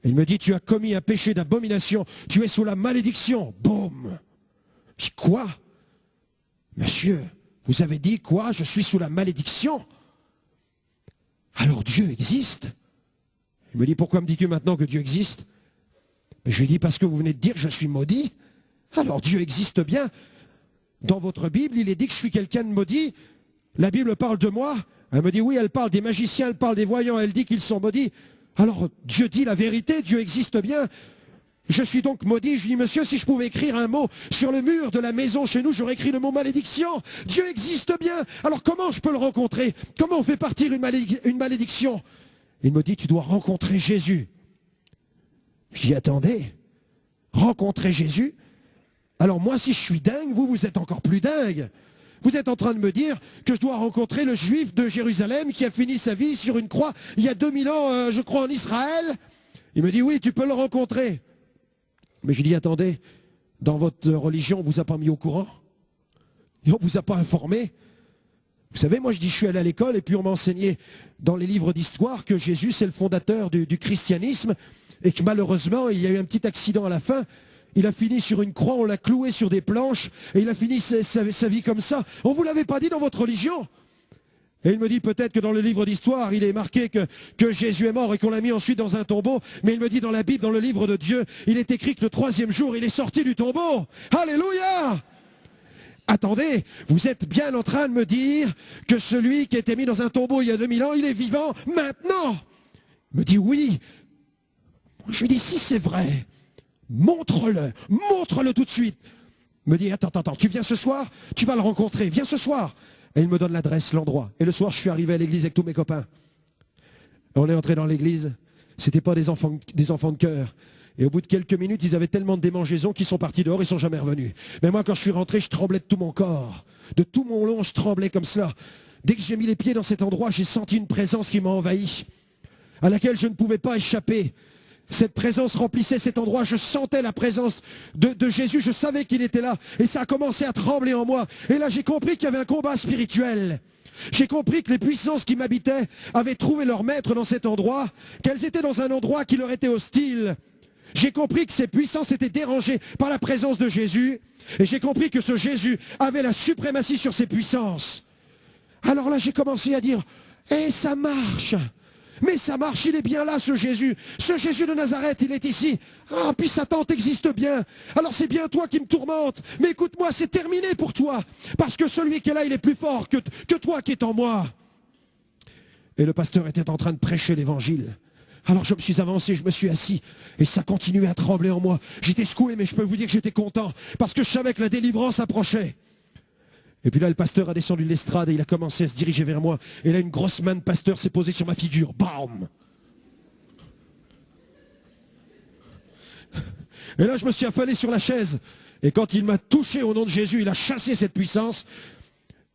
Il me dit, tu as commis un péché d'abomination, tu es sous la malédiction. Boum. Je dis, quoi? Monsieur, vous avez dit quoi? Je suis sous la malédiction? Alors Dieu existe? Il me dit, pourquoi me dis-tu maintenant que Dieu existe? Je lui dis, parce que vous venez de dire que je suis maudit. Alors Dieu existe bien. Dans votre Bible, il est dit que je suis quelqu'un de maudit. La Bible parle de moi. Elle me dit, oui, elle parle des magiciens, elle parle des voyants, elle dit qu'ils sont maudits. Alors, Dieu dit la vérité, Dieu existe bien. Je suis donc maudit. Je lui dis, monsieur, si je pouvais écrire un mot sur le mur de la maison chez nous, j'aurais écrit le mot malédiction. Dieu existe bien. Alors, comment je peux le rencontrer? Comment on fait partir une malédiction? Il me dit, tu dois rencontrer Jésus. Je dis, attendez, rencontrer Jésus? Alors, moi, si je suis dingue, vous êtes encore plus dingue. Vous êtes en train de me dire que je dois rencontrer le juif de Jérusalem qui a fini sa vie sur une croix il y a 2000 ans, je crois, en Israël. Il me dit, oui, tu peux le rencontrer. Mais je dis, attendez, dans votre religion, on ne vous a pas mis au courant? Et on ne vous a pas informé? Vous savez, moi je dis, je suis allé à l'école et puis on m'a enseigné dans les livres d'histoire que Jésus, c'est le fondateur du christianisme et que malheureusement, il y a eu un petit accident à la fin. Il a fini sur une croix, on l'a cloué sur des planches, et il a fini sa vie comme ça. On ne vous l'avait pas dit dans votre religion? Et il me dit peut-être que dans le livre d'histoire, il est marqué que Jésus est mort et qu'on l'a mis ensuite dans un tombeau. Mais il me dit dans la Bible, dans le livre de Dieu, il est écrit que le 3e jour, il est sorti du tombeau. Alléluia! Attendez, vous êtes bien en train de me dire que celui qui a été mis dans un tombeau il y a 2000 ans, il est vivant maintenant? Il me dit oui. Je lui dis si c'est vrai. Montre-le tout de suite. Il me dit, attends, tu viens ce soir, tu vas le rencontrer, viens ce soir. Et il me donne l'adresse, l'endroit. Et le soir, je suis arrivé à l'église avec tous mes copains. On est entré dans l'église, c'était pas des enfants de cœur. Et au bout de quelques minutes, ils avaient tellement de démangeaisons qu'ils sont partis dehors, ils sont jamais revenus. Mais moi, quand je suis rentré, je tremblais de tout mon corps. De tout mon long, je tremblais comme cela. Dès que j'ai mis les pieds dans cet endroit, j'ai senti une présence qui m'a envahi, à laquelle je ne pouvais pas échapper. Cette présence remplissait cet endroit, je sentais la présence de Jésus, je savais qu'il était là, et ça a commencé à trembler en moi. Et là j'ai compris qu'il y avait un combat spirituel. J'ai compris que les puissances qui m'habitaient avaient trouvé leur maître dans cet endroit, qu'elles étaient dans un endroit qui leur était hostile. J'ai compris que ces puissances étaient dérangées par la présence de Jésus, et j'ai compris que ce Jésus avait la suprématie sur ces puissances. Alors là j'ai commencé à dire, ça marche! Mais ça marche, il est bien là, ce Jésus de Nazareth, il est ici. Ah, puis Satan t'existe bien. Alors c'est bien toi qui me tourmente. Mais écoute-moi, c'est terminé pour toi. Parce que celui qui est là, il est plus fort que toi qui es en moi. Et le pasteur était en train de prêcher l'évangile. Alors je me suis avancé, je me suis assis. Et ça continuait à trembler en moi. J'étais secoué, mais je peux vous dire que j'étais content. Parce que je savais que la délivrance approchait. Et puis là, le pasteur a descendu de l'estrade et il a commencé à se diriger vers moi. Et là, une grosse main de pasteur s'est posée sur ma figure. Bam! Et là, je me suis affalé sur la chaise. Et quand il m'a touché au nom de Jésus, il a chassé cette puissance.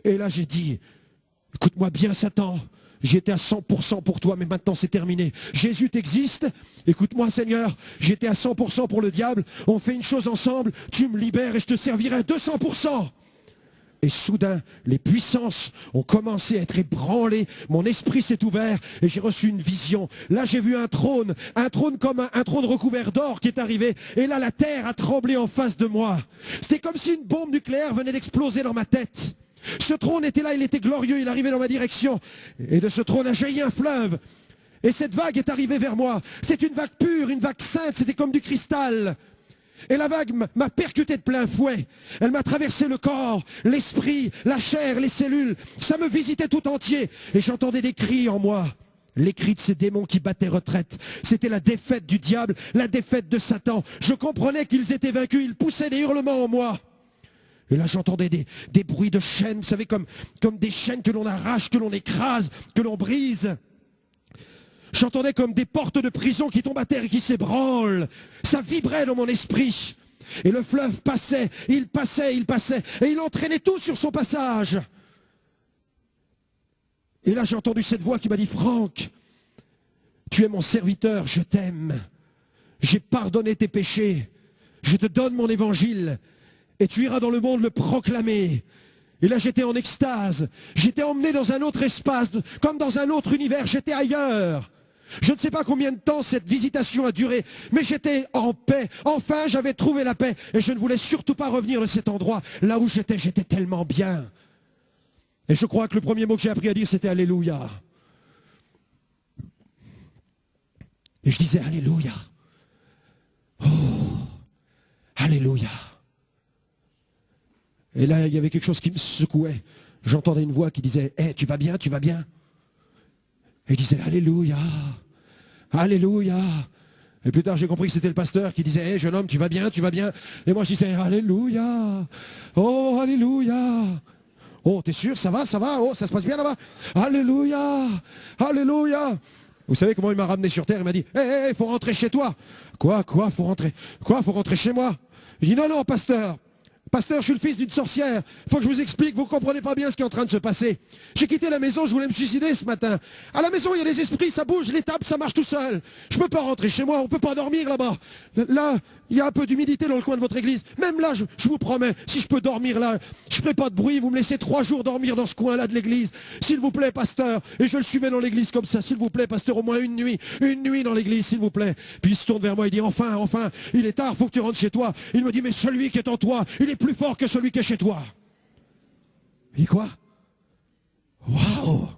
Et là, j'ai dit, écoute-moi bien, Satan. J'étais à 100% pour toi, mais maintenant c'est terminé. Jésus t'existe. Écoute-moi, Seigneur. J'étais à 100% pour le diable. On fait une chose ensemble. Tu me libères et je te servirai à 200%. Et soudain, les puissances ont commencé à être ébranlées. Mon esprit s'est ouvert et j'ai reçu une vision. Là, j'ai vu un trône comme un trône recouvert d'or qui est arrivé. Et là, la terre a tremblé en face de moi. C'était comme si une bombe nucléaire venait d'exploser dans ma tête. Ce trône était là, il était glorieux, il arrivait dans ma direction. Et de ce trône a jailli un fleuve. Et cette vague est arrivée vers moi. C'était une vague pure, une vague sainte, c'était comme du cristal. Et la vague m'a percuté de plein fouet. Elle m'a traversé le corps, l'esprit, la chair, les cellules. Ça me visitait tout entier. Et j'entendais des cris en moi. Les cris de ces démons qui battaient retraite. C'était la défaite du diable, la défaite de Satan. Je comprenais qu'ils étaient vaincus. Ils poussaient des hurlements en moi. Et là j'entendais des bruits de chaînes. Vous savez, comme des chaînes que l'on arrache, que l'on écrase, que l'on brise. J'entendais comme des portes de prison qui tombent à terre et qui s'ébranlent. Ça vibrait dans mon esprit. Et le fleuve passait, il passait. Et il entraînait tout sur son passage. Et là j'ai entendu cette voix qui m'a dit, Franck, tu es mon serviteur, je t'aime. J'ai pardonné tes péchés. Je te donne mon évangile. Et tu iras dans le monde le proclamer. Et là j'étais en extase. J'étais emmené dans un autre espace, comme dans un autre univers. J'étais ailleurs. Je ne sais pas combien de temps cette visitation a duré, mais j'étais en paix. Enfin, j'avais trouvé la paix et je ne voulais surtout pas revenir de cet endroit. Là où j'étais tellement bien. Et je crois que le premier mot que j'ai appris à dire, c'était Alléluia. Et je disais Alléluia. Oh, Alléluia. Et là, il y avait quelque chose qui me secouait. J'entendais une voix qui disait, tu vas bien, tu vas bien. Et il disait, Alléluia, Alléluia. Et plus tard, j'ai compris que c'était le pasteur qui disait, jeune homme, tu vas bien, tu vas bien. Et moi, je disais, Alléluia, oh, Alléluia. Oh, t'es sûr, ça va, oh, ça se passe bien là-bas. Alléluia, Alléluia. Vous savez comment il m'a ramené sur terre? Il m'a dit, faut rentrer chez toi. Quoi, faut rentrer chez moi? J'ai dit, non, pasteur. Pasteur, je suis le fils d'une sorcière. Il faut que je vous explique, vous ne comprenez pas bien ce qui est en train de se passer. J'ai quitté la maison, je voulais me suicider ce matin. À la maison, il y a des esprits, ça bouge, les tables, ça marche tout seul. Je ne peux pas rentrer chez moi, on ne peut pas dormir là-bas. Là, il y a un peu d'humidité dans le coin de votre église. Même là, je vous promets, si je peux dormir là, je ne ferai pas de bruit, vous me laissez 3 jours dormir dans ce coin-là de l'église. S'il vous plaît, pasteur. Et je le suivais dans l'église comme ça. S'il vous plaît, pasteur, au moins une nuit dans l'église, s'il vous plaît. Puis il se tourne vers moi, il dit, enfin, il est tard, il faut que tu rentres chez toi. Il me dit, mais celui qui est en toi, il est plus fort que celui qui est chez toi. Il dit quoi? Waouh!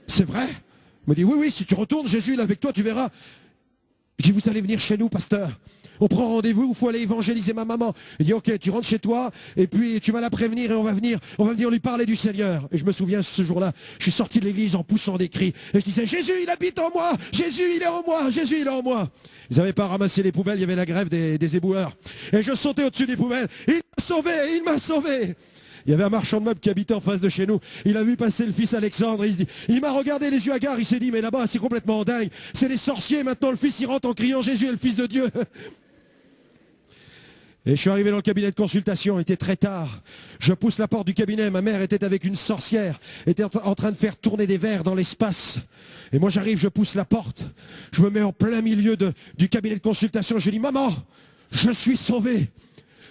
C'est vrai? Il me dit, oui, si tu retournes, Jésus il est avec toi, tu verras. Je dis, vous allez venir chez nous, pasteur. On prend rendez-vous, il faut aller évangéliser ma maman. Il dit, ok, tu rentres chez toi, et puis tu vas la prévenir, et on va venir lui parler du Seigneur. Et je me souviens, ce jour-là, je suis sorti de l'église en poussant des cris. Et je disais, Jésus, il habite en moi! Jésus, il est en moi! Jésus, il est en moi! Ils n'avaient pas ramassé les poubelles, il y avait la grève des éboueurs. Et je sautais au-dessus des poubelles. Il m'a sauvé! Il y avait un marchand de meubles qui habitait en face de chez nous. Il a vu passer le fils Alexandre. Il m'a regardé les yeux hagards. Il s'est dit, mais là-bas, c'est complètement dingue. C'est les sorciers. Maintenant, le fils, il rentre en criant, Jésus est le fils de Dieu. Et je suis arrivé dans le cabinet de consultation, il était très tard. Je pousse la porte du cabinet, ma mère était avec une sorcière, était en train de faire tourner des verres dans l'espace. Et moi j'arrive, je pousse la porte, je me mets en plein milieu du cabinet de consultation, je dis, maman, je suis sauvé.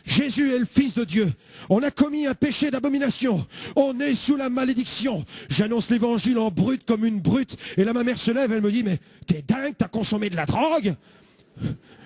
Jésus est le Fils de Dieu. On a commis un péché d'abomination. On est sous la malédiction. J'annonce l'évangile en brut comme une brute. Et là ma mère se lève, elle me dit, mais t'es dingue, t'as consommé de la drogue?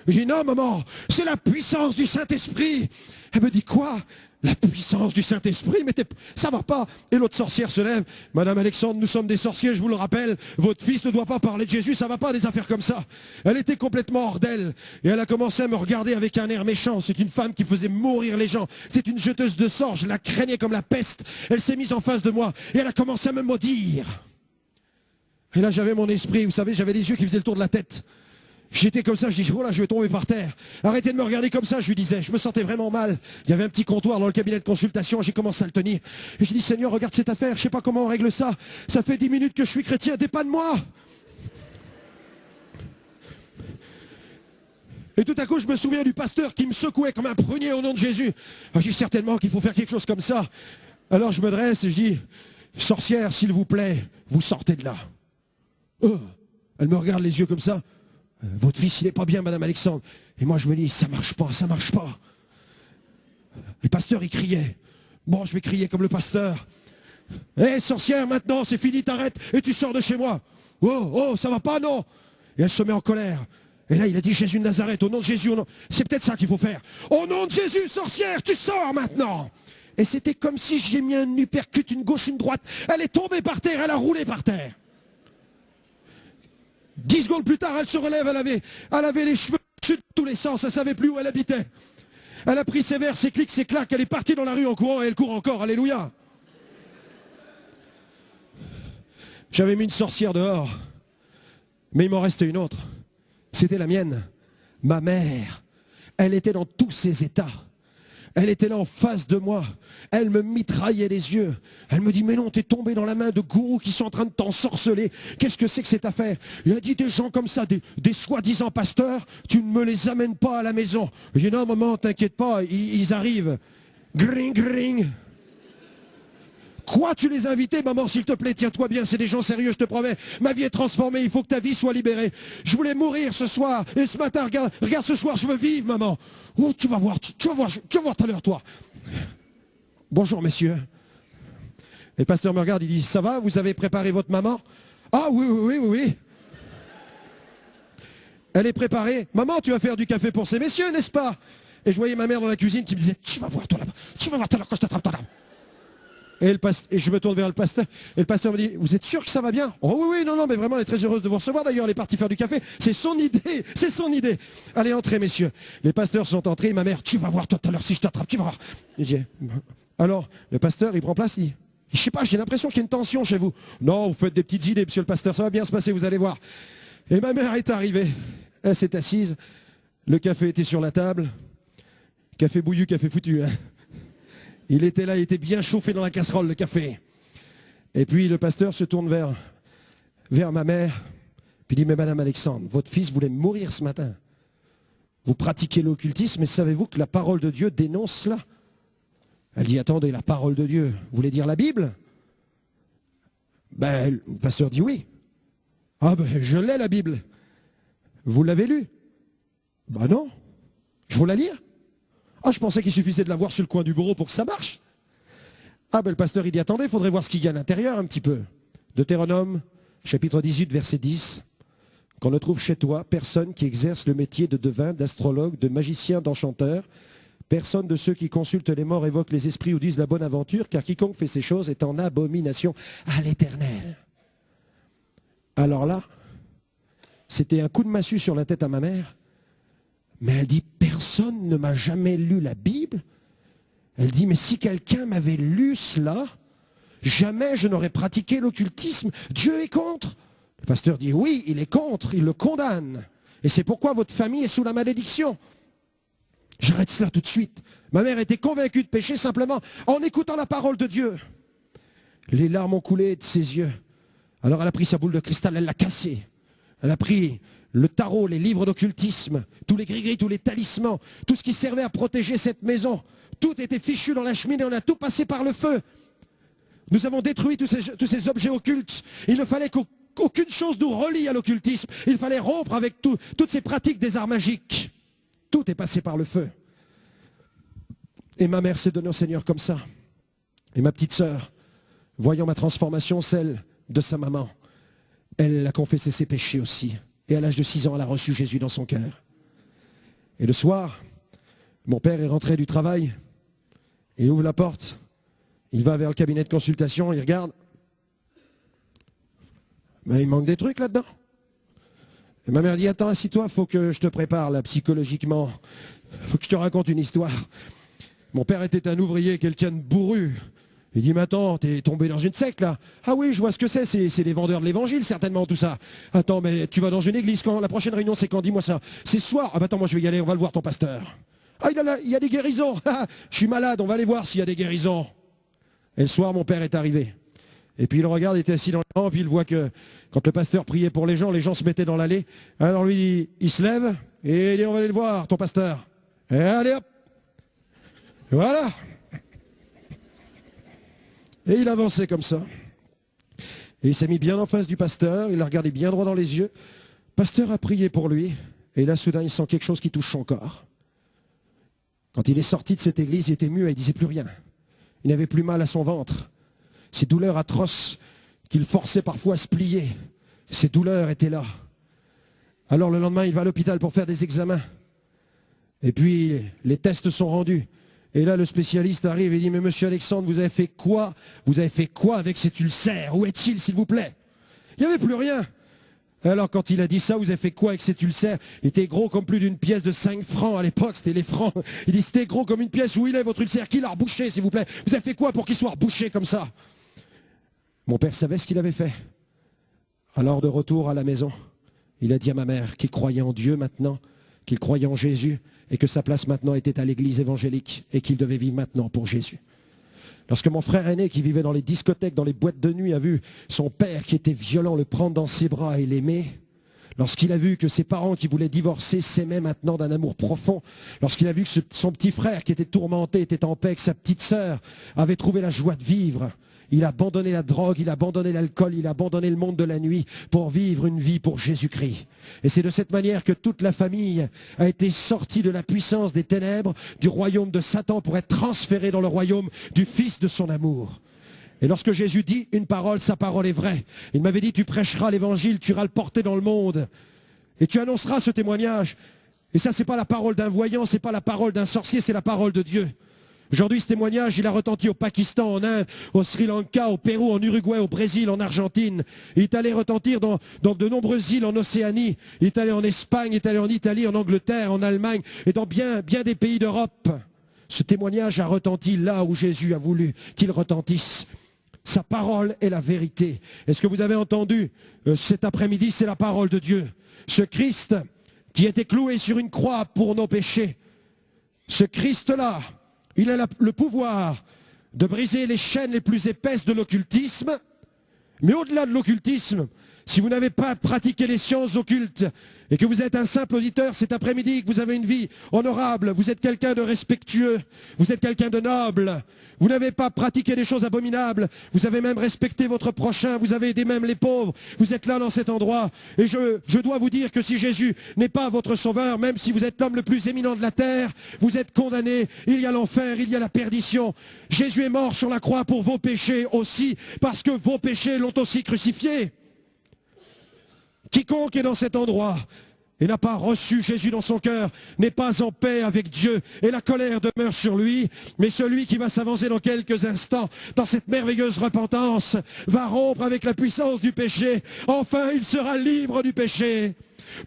J'ai dit, non maman, c'est la puissance du Saint-Esprit. Elle me dit, quoi? La puissance du Saint-Esprit? Mais ça va pas. Et l'autre sorcière se lève. Madame Alexandre, nous sommes des sorciers, je vous le rappelle. Votre fils ne doit pas parler de Jésus, ça va pas, des affaires comme ça. Elle était complètement hors d'elle. Et elle a commencé à me regarder avec un air méchant. C'est une femme qui faisait mourir les gens. C'est une jeteuse de sorts, je la craignais comme la peste. Elle s'est mise en face de moi et elle a commencé à me maudire. Et là j'avais mon esprit, vous savez, j'avais les yeux qui faisaient le tour de la tête. J'étais comme ça, je dis, oh là, je vais tomber par terre. Arrêtez de me regarder comme ça, je lui disais. Je me sentais vraiment mal. Il y avait un petit comptoir dans le cabinet de consultation, j'ai commencé à le tenir. Et je dis, Seigneur, regarde cette affaire, je sais pas comment on règle ça. Ça fait 10 minutes que je suis chrétien, dépanne-moi. Et tout à coup, je me souviens du pasteur qui me secouait comme un prunier au nom de Jésus. Je dis, certainement qu'il faut faire quelque chose comme ça. Alors je me dresse et je dis, sorcière, s'il vous plaît, vous sortez de là. Elle me regarde les yeux comme ça. Votre fils, il n'est pas bien, madame Alexandre. Et moi, je me dis, ça marche pas, ça marche pas. Le pasteur, il criait. Bon, je vais crier comme le pasteur. Hé, sorcière, maintenant, c'est fini, t'arrêtes, et tu sors de chez moi. Oh, ça va pas, non? Et elle se met en colère. Et là, il a dit, Jésus de Nazareth, au nom de Jésus, au nom... C'est peut-être ça qu'il faut faire. Au nom de Jésus, sorcière, tu sors maintenant. Et c'était comme si j'y ai mis un uppercut, une gauche, une droite. Elle est tombée par terre, elle a roulé par terre. 10 secondes plus tard, elle se relève, elle avait les cheveux de tous les sens, elle ne savait plus où elle habitait. Elle a pris ses verres, ses clics, ses claques, elle est partie dans la rue en courant et elle court encore, alléluia. J'avais mis une sorcière dehors, mais il m'en restait une autre. C'était la mienne, ma mère. Elle était dans tous ses états. Elle était là en face de moi. Elle me mitraillait les yeux. Elle me dit, mais non, t'es tombé dans la main de gourous qui sont en train de t'ensorceler. Qu'est-ce que c'est que cette affaire? Il a dit, des gens comme ça, des soi-disant pasteurs, tu ne me les amènes pas à la maison. J'ai dit, non, maman, t'inquiète pas, ils arrivent. Gring, gring. Quoi, tu les as invités, maman, s'il te plaît, tiens-toi bien, c'est des gens sérieux, je te promets. Ma vie est transformée, il faut que ta vie soit libérée. Je voulais mourir ce soir, et ce matin, regarde ce soir, je veux vivre, maman. Oh, tu vas voir tout à l'heure, toi. Bonjour, messieurs. Et le pasteur me regarde, il dit, ça va, vous avez préparé votre maman? Ah oui. Elle est préparée. Maman, tu vas faire du café pour ces messieurs, n'est-ce pas? Et je voyais ma mère dans la cuisine qui me disait, tu vas voir toi là-bas, tu vas voir tout à l'heure quand je t'attrape toi là-bas. Et je me tourne vers le pasteur, et le pasteur me dit, vous êtes sûr que ça va bien? Oh oui, non, mais vraiment, elle est très heureuse de vous recevoir. D'ailleurs, elle est partie faire du café. C'est son idée. Allez, entrez, messieurs. Les pasteurs sont entrés, et ma mère, tu vas voir tout à l'heure si je t'attrape, tu vas voir. Et j'ai, alors, le pasteur, il prend place, il dit, je sais pas, j'ai l'impression qu'il y a une tension chez vous. Non, vous faites des petites idées, monsieur le pasteur, ça va bien se passer, vous allez voir. Et ma mère est arrivée, elle s'est assise, le café était sur la table, café bouillu, café foutu, hein. Il était là, il était bien chauffé dans la casserole, le café. Et puis le pasteur se tourne vers ma mère, puis dit, mais madame Alexandre, votre fils voulait mourir ce matin. Vous pratiquez l'occultisme, mais savez-vous que la parole de Dieu dénonce cela? Elle dit, attendez, la parole de Dieu, vous voulez dire la Bible? Ben, le pasteur dit oui. Ah ben, je l'ai la Bible. Vous l'avez lue? Ben non. Il faut la lire. Ah, je pensais qu'il suffisait de la voir sur le coin du bureau pour que ça marche. Ah ben le pasteur il dit, attendez, il faudrait voir ce qu'il y a à l'intérieur un petit peu. Deutéronome, chapitre 18, verset 10. Qu'on ne trouve chez toi personne qui exerce le métier de devin, d'astrologue, de magicien, d'enchanteur, personne de ceux qui consultent les morts, évoquent les esprits ou disent la bonne aventure, car quiconque fait ces choses est en abomination à l'Éternel. Alors là, c'était un coup de massue sur la tête à ma mère. Mais elle dit, personne ne m'a jamais lu la Bible. Elle dit, mais si quelqu'un m'avait lu cela, jamais je n'aurais pratiqué l'occultisme. Dieu est contre. Le pasteur dit, oui, il est contre, il le condamne. Et c'est pourquoi votre famille est sous la malédiction. J'arrête cela tout de suite. Ma mère était convaincue de pécher simplement en écoutant la parole de Dieu. Les larmes ont coulé de ses yeux. Alors elle a pris sa boule de cristal, elle l'a cassée. Elle a pris le tarot, les livres d'occultisme, tous les gris-gris, tous les talismans, tout ce qui servait à protéger cette maison. Tout était fichu dans la cheminée, on a tout passé par le feu. Nous avons détruit tous ces objets occultes. Il ne fallait qu'aucune chose nous relie à l'occultisme. Il fallait rompre avec toutes ces pratiques des arts magiques. Tout est passé par le feu. Et ma mère s'est donnée au Seigneur comme ça. Et ma petite sœur, voyant ma transformation, celle de sa maman, elle a confessé ses péchés aussi. Et à l'âge de 6 ans, elle a reçu Jésus dans son cœur. Et le soir, mon père est rentré du travail. Il ouvre la porte. Il va vers le cabinet de consultation. Il regarde. Mais il manque des trucs là-dedans. Et ma mère dit, attends, assis-toi, il faut que je te prépare là, psychologiquement. Il faut que je te raconte une histoire. Mon père était un ouvrier, quelqu'un de bourru. Il dit, mais attends, t'es tombé dans une secte là? Ah oui, je vois ce que c'est des vendeurs de l'évangile certainement tout ça. Attends, mais tu vas dans une église quand? La prochaine réunion c'est quand? Dis-moi ça. C'est ce soir? Ah bah attends, moi je vais y aller, on va le voir ton pasteur. Ah il y a des guérisons. Je suis malade, on va aller voir s'il y a des guérisons. Et le soir, mon père est arrivé. Et puis il regarde, il était assis dans le rang, puis il voit que quand le pasteur priait pour les gens se mettaient dans l'allée. Alors lui, il se lève et il dit, on va aller le voir, ton pasteur. Et allez hop. Voilà. Et il avançait comme ça. Et il s'est mis bien en face du pasteur, il l'a regardé bien droit dans les yeux. Le pasteur a prié pour lui, et là soudain il sent quelque chose qui touche son corps. Quand il est sorti de cette église, il était muet, il ne disait plus rien. Il n'avait plus mal à son ventre. Ces douleurs atroces qu'il forçait parfois à se plier, ces douleurs étaient là. Alors le lendemain, il va à l'hôpital pour faire des examens. Et puis les tests sont rendus. Et là, le spécialiste arrive et dit, mais monsieur Alexandre, vous avez fait quoi? Vous avez fait quoi avec cet ulcère? Où est-il, s'il vous plaît? Il n'y avait plus rien. Alors, quand il a dit ça, vous avez fait quoi avec cet ulcère? Il était gros comme plus d'une pièce de 5 francs à l'époque, c'était les francs. Il dit, c'était gros comme une pièce. Où il est, votre ulcère? Qui l'a rebouché, s'il vous plaît? Vous avez fait quoi pour qu'il soit rebouché comme ça? Mon père savait ce qu'il avait fait. Alors, de retour à la maison, il a dit à ma mère qu'il croyait en Dieu maintenant, qu'il croyait en Jésus, et que sa place maintenant était à l'église évangélique, et qu'il devait vivre maintenant pour Jésus. Lorsque mon frère aîné, qui vivait dans les discothèques, dans les boîtes de nuit, a vu son père qui était violent le prendre dans ses bras et l'aimer, lorsqu'il a vu que ses parents qui voulaient divorcer s'aimaient maintenant d'un amour profond, lorsqu'il a vu que son petit frère qui était tourmenté était en paix, que sa petite sœur avait trouvé la joie de vivre, il a abandonné la drogue, il a abandonné l'alcool, il a abandonné le monde de la nuit pour vivre une vie pour Jésus-Christ. Et c'est de cette manière que toute la famille a été sortie de la puissance des ténèbres, du royaume de Satan, pour être transférée dans le royaume du Fils de son amour. Et lorsque Jésus dit une parole, sa parole est vraie. Il m'avait dit, tu prêcheras l'évangile, tu iras le porter dans le monde. Et tu annonceras ce témoignage. Et ça, c'est pas la parole d'un voyant, c'est pas la parole d'un sorcier, c'est la parole de Dieu. Aujourd'hui, ce témoignage, il a retenti au Pakistan, en Inde, au Sri Lanka, au Pérou, en Uruguay, au Brésil, en Argentine. Il est allé retentir dans de nombreuses îles en Océanie. Il est allé en Espagne, il est allé en Italie, en Angleterre, en Allemagne et dans bien des pays d'Europe. Ce témoignage a retenti là où Jésus a voulu qu'il retentisse. Sa parole est la vérité. Et ce que vous avez entendu cet après-midi, c'est la parole de Dieu. Ce Christ qui a été cloué sur une croix pour nos péchés. Ce Christ-là, il a le pouvoir de briser les chaînes les plus épaisses de l'occultisme. Mais au-delà de l'occultisme, si vous n'avez pas pratiqué les sciences occultes et que vous êtes un simple auditeur cet après-midi, que vous avez une vie honorable, vous êtes quelqu'un de respectueux, vous êtes quelqu'un de noble, vous n'avez pas pratiqué des choses abominables, vous avez même respecté votre prochain, vous avez aidé même les pauvres, vous êtes là dans cet endroit. Et je dois vous dire que si Jésus n'est pas votre sauveur, même si vous êtes l'homme le plus éminent de la terre, vous êtes condamné, il y a l'enfer, il y a la perdition. Jésus est mort sur la croix pour vos péchés aussi, parce que vos péchés l'ont aussi crucifié. Quiconque est dans cet endroit et n'a pas reçu Jésus dans son cœur n'est pas en paix avec Dieu et la colère demeure sur lui. Mais celui qui va s'avancer dans quelques instants dans cette merveilleuse repentance va rompre avec la puissance du péché. Enfin, il sera libre du péché.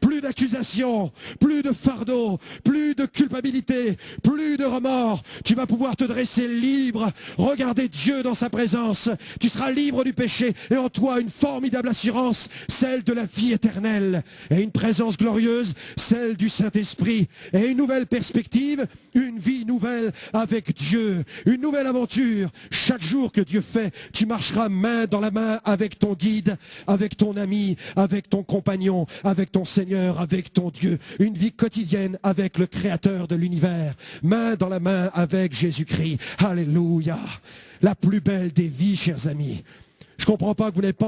plus d'accusation, plus de fardeau, plus de culpabilité, plus de remords. Tu vas pouvoir te dresser libre, regarder Dieu dans sa présence. Tu seras libre du péché et en toi une formidable assurance, celle de la vie éternelle, et une présence glorieuse, celle du Saint-Esprit, et une nouvelle perspective, une vie nouvelle avec Dieu, une nouvelle aventure. Chaque jour que Dieu fait, tu marcheras main dans la main avec ton guide, avec ton ami, avec ton compagnon, avec ton Seigneur, avec ton Dieu. Une vie quotidienne avec le Créateur de l'univers, main dans la main avec Jésus-Christ. Alléluia. La plus belle des vies, chers amis. Je ne comprends pas que vous n'êtes pas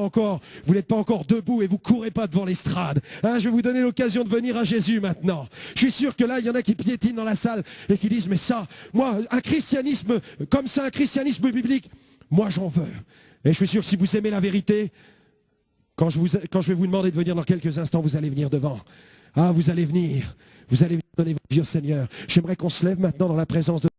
encore debout et vous ne courez pas devant l'estrade. Hein, je vais vous donner l'occasion de venir à Jésus maintenant. Je suis sûr que là, il y en a qui piétinent dans la salle et qui disent, mais ça, moi, un christianisme comme ça, un christianisme biblique, moi j'en veux. Et je suis sûr que si vous aimez la vérité, quand je vais vous demander de venir dans quelques instants, vous allez venir devant. Ah, vous allez venir donner votre vie au Seigneur. J'aimerais qu'on se lève maintenant dans la présence de